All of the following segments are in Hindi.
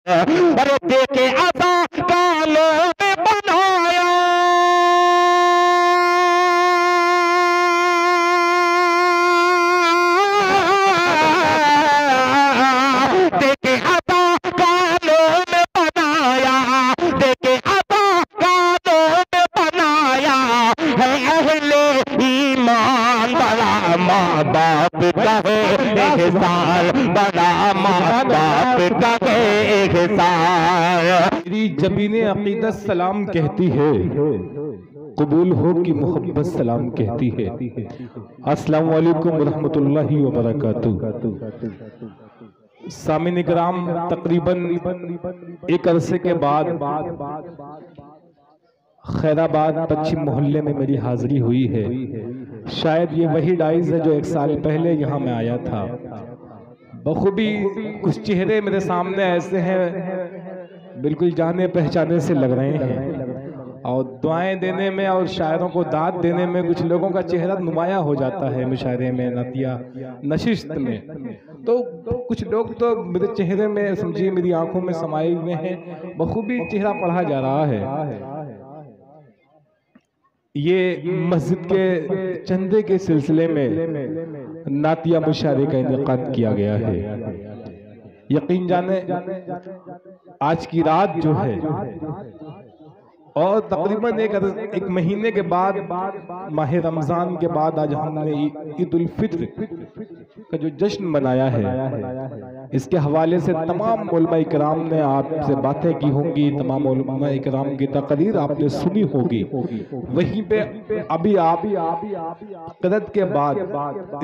अरे देखे असा कालों में बनाया, देखे असा कालों में बनाया, देखे असा कालों में बनाया है अहले ईमान। बड़ा माँ बाप का है एहसान, बड़ा माँ बाप का है एहसान। मेरी जबीने अकीदत सलाम कहती है, कबूल हो कि मोहब्बत सलाम कहती है। अस्सलाम वालेकुम रहमतुल्लाहि व बरकातुहू। सामीन इकराम, तकरीबन एक अरसे के बाद खैराबाद पश्चिम मोहल्ले में मेरी हाजिरी हुई है। शायद ये वही डाइज है जो एक साल पहले यहाँ मैं आया था। बखूबी कुछ चेहरे मेरे सामने ऐसे हैं, बिल्कुल जाने पहचाने से लग रहे हैं, और दुआएं देने में और शायरों को दाद देने में कुछ लोगों का चेहरा नुमाया हो जाता है मुशायरे में, नतिया नशिस्त में। तो कुछ लोग तो मेरे चेहरे में समझिए मेरी आंखों में समाये हुए हैं, बखूबी चेहरा पढ़ा जा रहा है। ये मस्जिद के चंदे के सिलसिले में नातिया मुशायरे का इनेकाद किया गया है। यकीन जाने आज की रात जो है, और तकरीबन एक महीने के बाद, माह रमजान के बाद आज हमने ईद उल फित्र का जो जश्न मनाया है, इसके हवाले से तमाम उलमा इकराम ने आपसे बातें की होंगी, तमाम उलमा इकराम की तकरीर आपने सुनी होगी। वहीं पे अभी आप क़दत के बाद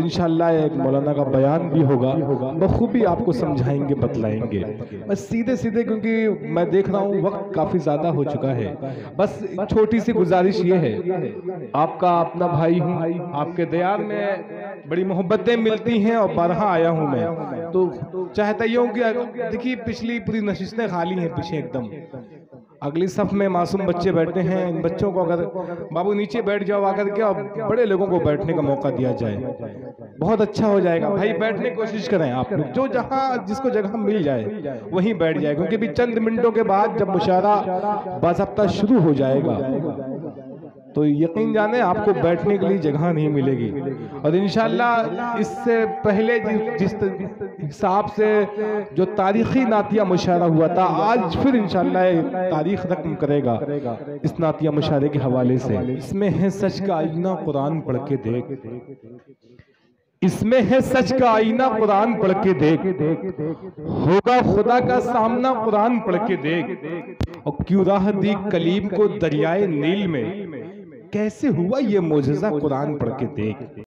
इंशाअल्लाह एक मौलाना का बयान भी होगा, बखूबी आपको समझाएंगे, बतलाएंगे। बस सीधे सीधे, क्योंकि मैं देख रहा हूँ वक्त काफ़ी ज़्यादा हो चुका है, बस छोटी सी गुजारिश ये है, आपका अपना भाई हूँ, आपके दयार में बड़ी मोहब्बतें मिलती हैं और बारहा आया हूँ मैं, तो चाहता ही हूँ कि देखिए पिछली पूरी नशिस्तें खाली हैं पीछे एकदम, अगली सफ में मासूम बच्चे बैठे हैं। इन बच्चों को अगर बाबू नीचे बैठ जाओ आकर के, और बड़े लोगों को बैठने का मौका दिया जाए, बहुत अच्छा हो जाएगा। भाई बैठने की कोशिश करें आप लोग, जो जहां जिसको जगह मिल जाए वहीं बैठ जाए, क्योंकि अभी चंद मिनटों के बाद जब मुशायरा बाज़ाब्ता शुरू हो जाएगा तो यकीन जाने आपको बैठने के लिए जगह नहीं मिलेगी। और इंशाअल्लाह इससे पहले जिस हिसाब से जो तारीखी नातिया मुशायरा हुआ था, आज फिर इंशाअल्लाह तारीख रकम करेगा इस नातिया मुशायरे के हवाले से। इसमें है सच का आईना, कुरान पढ़ के देख, इसमें है सच का आईना, कुरान पढ़ के देख, होगा खुदा का सामना, कुरान पढ़ के देख। और क्यों राह दी कलीम को दरियाए नील में, कैसे हुआ ये मोजज़ा, कुरान पढ़ के देख।